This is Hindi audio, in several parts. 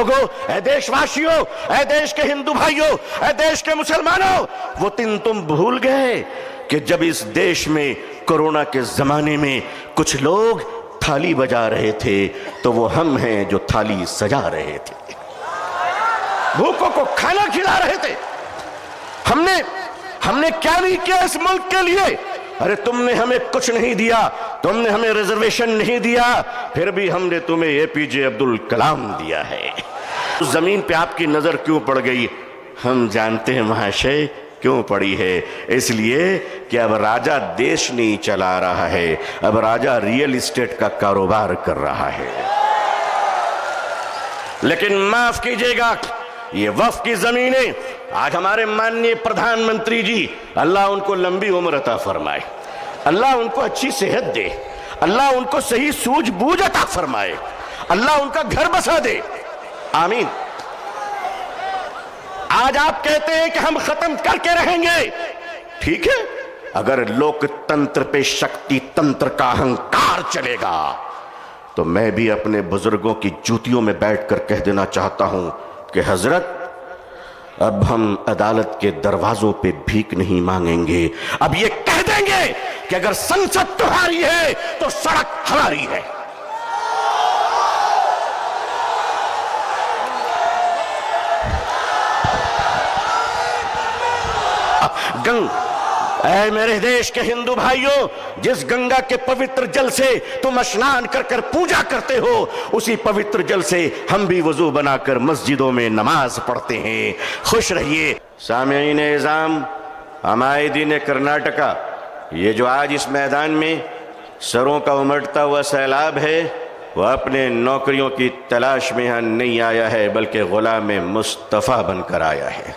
लोगों, ऐ देशवासियों, ऐ देश के हिंदू भाइयों, ऐ देश के मुसलमानों, वो दिन तुम भूल गए कि जब इस देश में कोरोना के जमाने में कुछ लोग थाली बजा रहे थे तो वो हम हैं जो थाली सजा रहे थे, भूखों को खाना खिला रहे थे। हमने क्या नहीं किया इस मुल्क के लिए? अरे तुमने हमें कुछ नहीं दिया, तुमने हमें रिजर्वेशन नहीं दिया, फिर भी हमने तुम्हें एपीजे अब्दुल कलाम दिया है। उस जमीन पे आपकी नजर क्यों पड़ गई? हम जानते हैं महाशय क्यों पड़ी है। इसलिए कि अब राजा देश नहीं चला रहा है, अब राजा रियल एस्टेट का कारोबार कर रहा है। लेकिन माफ कीजिएगा, ये वक्फ की जमीनें आज हमारे माननीय प्रधानमंत्री जी, अल्लाह उनको लंबी उम्र अता फरमाए, अल्लाह उनको अच्छी सेहत दे, अल्लाह उनको सही सूझबूझ अता फरमाए, अल्लाह उनका घर बसा दे, आमीन। आज आप कहते हैं कि हम खत्म करके रहेंगे, ठीक है। अगर लोकतंत्र पे शक्ति तंत्र का अहंकार चलेगा तो मैं भी अपने बुजुर्गों की जूतियों में बैठकर कह देना चाहता हूं कि हजरत, अब हम अदालत के दरवाजों पे भीख नहीं मांगेंगे, अब ये कह देंगे कि अगर संसद तुम्हारी है तो सड़क हमारी है। ऐ मेरे देश के हिंदू भाइयों, जिस गंगा के पवित्र जल से तुम स्नान कर कर पूजा करते हो, उसी पवित्र जल से हम भी वजू बनाकर मस्जिदों में नमाज पढ़ते हैं। खुश रहिए। सामीन इज़ाम, हमायदीन कर्नाटका, ये जो आज इस मैदान में सरों का उमड़ता हुआ सैलाब है, वह अपने नौकरियों की तलाश में यहाँ नहीं आया है, बल्कि गुलाम मुस्तफ़ा बनकर आया है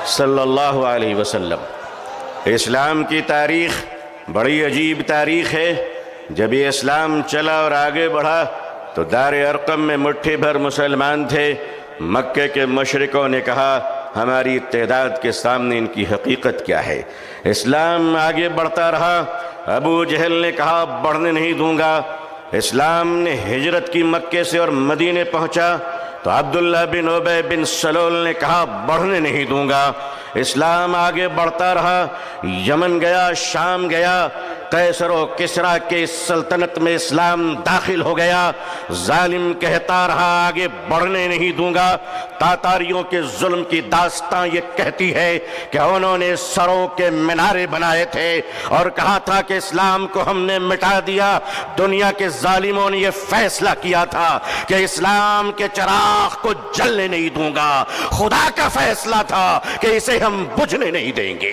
सल्लल्लाहु अलैहि वसल्लम। इस्लाम की तारीख बड़ी अजीब तारीख है। जब ये इस्लाम चला और आगे बढ़ा तो दार अरकम में मुट्ठी भर मुसलमान थे। मक्के के मुशरिकों ने कहा, हमारी तादाद के सामने इनकी हकीकत क्या है। इस्लाम आगे बढ़ता रहा। अबू जहल ने कहा, बढ़ने नहीं दूंगा। इस्लाम ने हिजरत की मक्के से और मदीने पहुंचा तो अब्दुल्ला बिन उबय बिन सलोल ने कहा, बढ़ने नहीं दूंगा। इस्लाम आगे बढ़ता रहा, यमन गया, शाम गया, कैसर और किसरा के सल्तनत में इस्लाम दाखिल हो गया। जालिम कहता रहा, आगे बढ़ने नहीं दूंगा। तातारियों के जुल्म की दास्तां ये कहती है कि उन्होंने सरों के मीनारे बनाए थे और कहा था कि इस्लाम को हमने मिटा दिया। दुनिया के जालिमों ने यह फैसला किया था कि इस्लाम के चिराग को जलने नहीं दूंगा। खुदा का फैसला था कि इसे हम बुझने नहीं देंगे।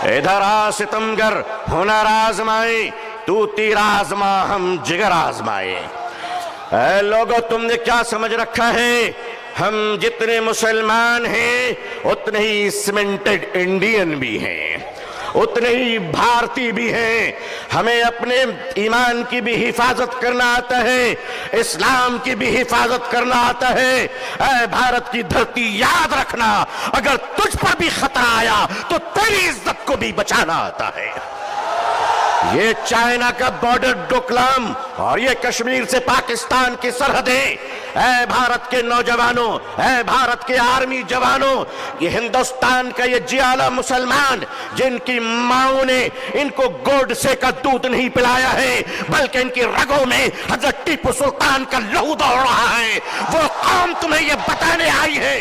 इधर आ सितमगर, हुनर आजमाए, तू तीर आजमा, हम जिगर आजमाए। ऐ लोगों, तुमने क्या समझ रखा है? हम जितने मुसलमान हैं उतने ही सीमेंटेड इंडियन भी हैं, उतने ही भारतीय भी हैं। हमें अपने ईमान की भी हिफाजत करना आता है, इस्लाम की भी हिफाजत करना आता है। ऐ भारत की धरती, याद रखना, अगर तुझ पर भी खतरा आया तो तेरी इज्जत को भी बचाना आता है। ये चाइना का बॉर्डर डोकलाम और ये कश्मीर से पाकिस्तान की सरहदें, ऐ भारत के नौजवानों, ऐ भारत के आर्मी जवानों, ये हिंदुस्तान का ये जियाला मुसलमान जिनकी माओ ने इनको गोडसे का दूध नहीं पिलाया है, बल्कि इनकी रगों में हजरत टीपू सुल्तान का लहू दौड़ रहा है, वो कौम तुम्हें ये बताने आई है,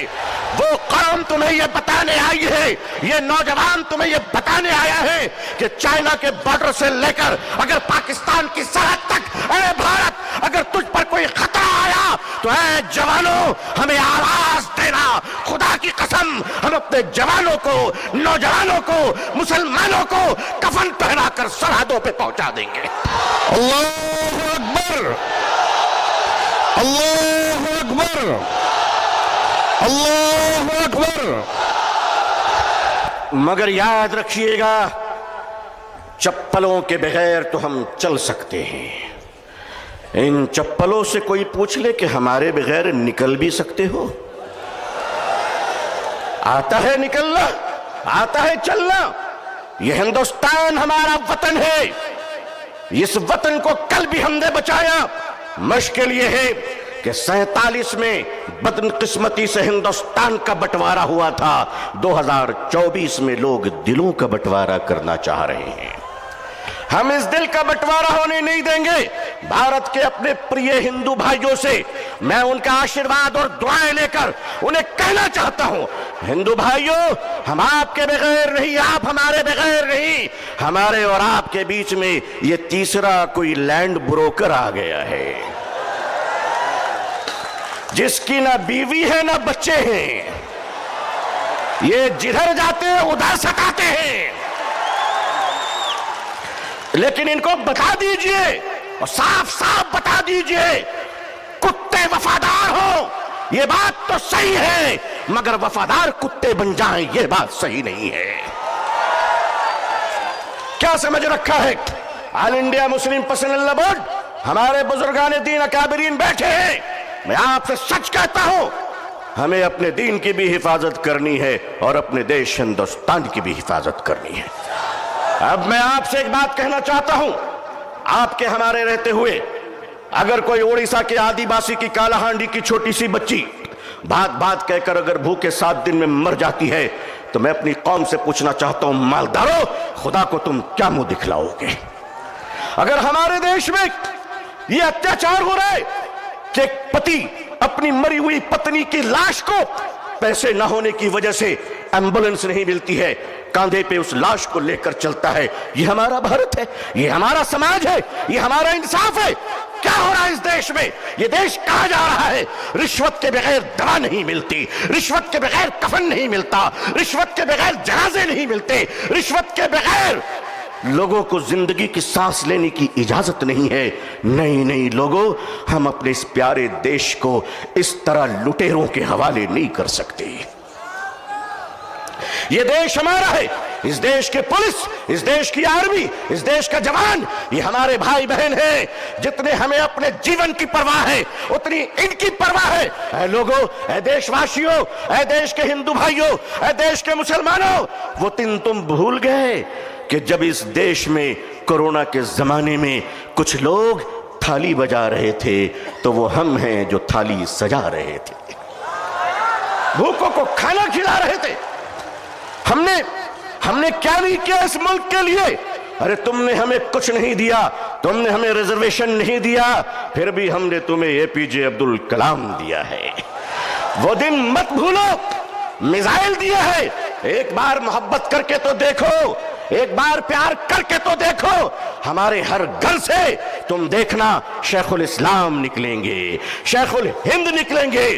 वो कौम तुम्हें ये बताने आई है, ये नौजवान तुम्हें ये बताने आया है कि चाइना के बॉर्डर से लेकर अगर पाकिस्तान की सरहद तक, ऐ भारत, अगर तुझ पर कोई खतरा आया तो ऐ जवानों, हमें आवाज देना। खुदा की कसम, हम अपने जवानों को, नौजवानों को, मुसलमानों को कफन पहनाकर सरहदों पे पहुंचा देंगे। अल्लाहु अकबर, अल्लाहु अकबर, अल्लाहु अकबर। मगर याद रखिएगा, चप्पलों के बगैर तो हम चल सकते हैं। इन चप्पलों से कोई पूछ ले कि हमारे बगैर निकल भी सकते हो? आता है निकलना, आता है चलना। यह हिंदुस्तान हमारा वतन है, इस वतन को कल भी हमने बचाया। मुश्किल यह है कि 47 में बदकिस्मती से हिंदुस्तान का बंटवारा हुआ था, 2024 में लोग दिलों का बंटवारा करना चाह रहे हैं। हम इस दिल का बंटवारा होने नहीं देंगे। भारत के अपने प्रिय हिंदू भाइयों से मैं उनका आशीर्वाद और दुआएं लेकर उन्हें कहना चाहता हूं, हिंदू भाइयों, हम आपके बगैर नहीं, आप हमारे बगैर नहीं। हमारे और आपके बीच में ये तीसरा कोई लैंड ब्रोकर आ गया है, जिसकी ना बीवी है ना बच्चे हैं। ये जिधर जाते हैं उधर सताते हैं। लेकिन इनको बता दीजिए और साफ साफ बता दीजिए, कुत्ते वफादार हो ये बात तो सही है, मगर वफादार कुत्ते बन जाएं ये बात सही नहीं है। क्या समझ रखा है? All India Muslim personal board, हमारे बुजुर्गान दीन अकाबरीन बैठे हैं। मैं आपसे सच कहता हूं, हमें अपने दीन की भी हिफाजत करनी है और अपने देश हिंदुस्तान की भी हिफाजत करनी है। अब मैं आपसे एक बात कहना चाहता हूं, आपके हमारे रहते हुए अगर कोई उड़ीसा के आदिवासी की कालाहांडी की छोटी सी बच्ची बात बात कहकर अगर भूखे 7 दिन में मर जाती है, तो मैं अपनी कौम से पूछना चाहता हूं, मालदारों, खुदा को तुम क्या मुंह दिखलाओगे? अगर हमारे देश में यह अत्याचार हो रहा है कि एक पति अपनी मरी हुई पत्नी की लाश को पैसे न होने की वजह से एम्बुलेंस नहीं मिलती है, कांधे पे उस लाश को लेकर चलता है, ये हमारा भारत है, ये हमारा समाज है, ये हमारा इंसाफ है। क्या हो रहा है इस देश में? ये देश कहां जा रहा है? रिश्वत के बगैर दवा नहीं मिलती, रिश्वत के बगैर कफन नहीं मिलता, रिश्वत के बगैर जनाजे नहीं मिलते, रिश्वत के बगैर लोगों को जिंदगी की सांस लेने की इजाजत नहीं है। नहीं नहीं लोगों, हम अपने इस प्यारे देश को इस तरह लुटेरों के हवाले नहीं कर सकते। ये देश हमारा है, इस देश के पुलिस, इस देश की आर्मी, इस देश का जवान, ये हमारे भाई बहन हैं। जितने हमें अपने जीवन की परवाह है, उतनी इनकी परवाह है। ऐ लोगों, ऐ देशवासियों, ऐ देश के हिंदू भाइयों, ऐ देश के मुसलमानों, वो दिन तुम भूल गए कि जब इस देश में कोरोना के जमाने में कुछ लोग थाली बजा रहे थे, तो वो हम हैं जो थाली सजा रहे थे, भूखों को खाना खिला रहे थे। हमने क्या नहीं किया इस मुल्क के लिए? अरे तुमने हमें कुछ नहीं दिया, तुमने हमें रिजर्वेशन नहीं दिया, फिर भी हमने तुम्हें एपीजे अब्दुल कलाम दिया है। वो दिन मत भूलो, मिसाइल दिया है। एक बार मोहब्बत करके तो देखो, एक बार प्यार करके तो देखो। हमारे हर घर से तुम देखना शेखुल इस्लाम निकलेंगे, शेखुल हिंद निकलेंगे।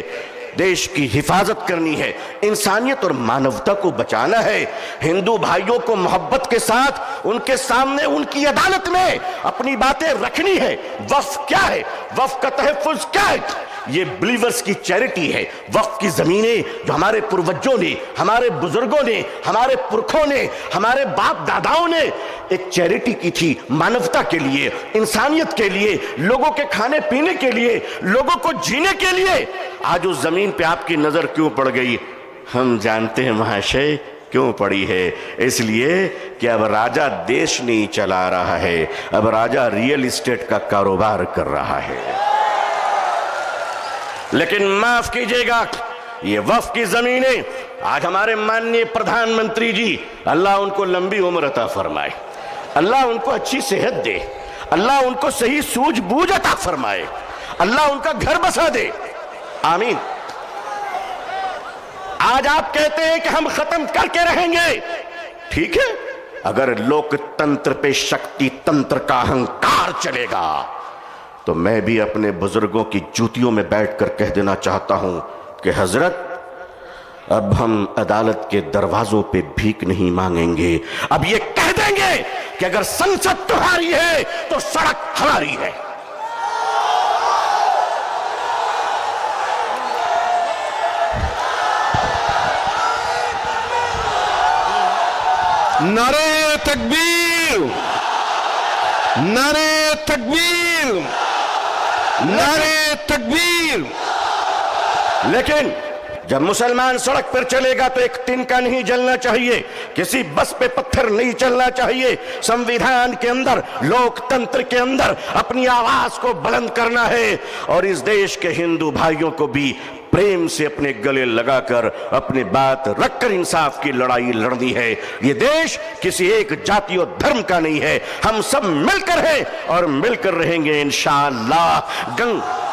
देश की हिफाजत करनी है, इंसानियत और मानवता को बचाना है। हिंदू भाइयों को मोहब्बत के साथ उनके सामने उनकी अदालत में अपनी बातें रखनी है। वक्फ क्या है? वक्फ का तहफ़्फ़ुज़ क्या है? ये बिलीवर्स की चैरिटी है। वक्फ की जमीनें जो हमारे पूर्वजों ने, हमारे बुजुर्गों ने, हमारे पुरखों ने, हमारे बाप दादाओं ने एक चैरिटी की थी, मानवता के लिए, इंसानियत के लिए, लोगों के खाने पीने के लिए, लोगों को जीने के लिए। आज उस जमीन पे आपकी नजर क्यों पड़ गई? हम जानते हैं महाशय क्यों पड़ी है। इसलिए कि अब राजा देश नहीं चला रहा है, अब राजा रियल एस्टेट का कारोबार कर रहा है। लेकिन माफ कीजिएगा, ये वक्फ की जमीनें आज हमारे माननीय प्रधानमंत्री जी, अल्लाह उनको लंबी उम्र अता फरमाए, अल्लाह उनको अच्छी सेहत दे, अल्लाह उनको सही सूझबूझ अता फरमाए, अल्लाह उनका घर बसा दे, आमीन। आज आप कहते हैं कि हम खत्म करके रहेंगे, ठीक है। अगर लोकतंत्र पे शक्ति तंत्र का अहंकार चलेगा तो मैं भी अपने बुजुर्गों की जूतियों में बैठकर कह देना चाहता हूं कि हजरत, अब हम अदालत के दरवाजों पे भीख नहीं मांगेंगे। अब ये कह देंगे कि अगर संसद तुम्हारी है तो सड़क हमारी है। नारे तकबीर, नारे तकबीर, नारे तकबीर। लेकिन जब मुसलमान सड़क पर चलेगा तो एक तिनका नहीं जलना चाहिए, किसी बस पे पत्थर नहीं चलना चाहिए। संविधान के अंदर, लोकतंत्र के अंदर अपनी आवाज को बुलंद करना है और इस देश के हिंदू भाइयों को भी प्रेम से अपने गले लगाकर अपनी बात रखकर इंसाफ की लड़ाई लड़नी है। ये देश किसी एक जाति और धर्म का नहीं है, हम सब मिलकर हैं और मिलकर रहेंगे इंशाअल्लाह।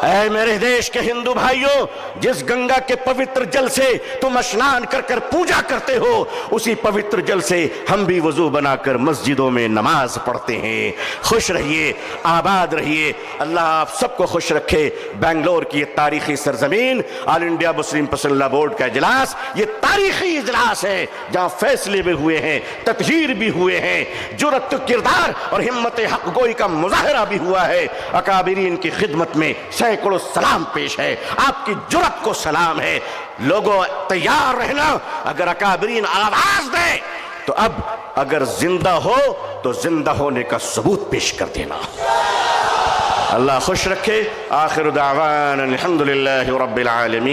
ऐ मेरे देश के हिंदू भाइयों, जिस गंगा के पवित्र जल से तुम स्नान कर कर पूजा करते हो, उसी पवित्र जल से हम भी वजू बनाकर मस्जिदों में नमाज पढ़ते हैं। खुश रहिए, आबाद रहिए, अल्लाह आप सबको खुश रखे। बेंगलोर की ये तारीखी सरजमीन, ऑल इंडिया मुस्लिम पसंदीदा बोर्ड का इजलास, ये तारीखी इजलास है जहां फैसले भी हुए हैं, तत्हीर भी हुए हैं, जुर्रत किरदार और हिम्मत हक गोई का मुजाहरा भी हुआ है। अकाबिरीन की खिदमत में सैकड़ों सलाम पेश है, आपकी जुर्रत को सलाम है। लोगों तैयार रहना, अगर अकाबिरीन आवाज दे तो अब अगर जिंदा हो तो जिंदा होने का सबूत पेश कर देना। अल्लाह खुश रखे। आखिर दावाना अल्हम्दुलिल्लाहि रब्बिल आलमीन।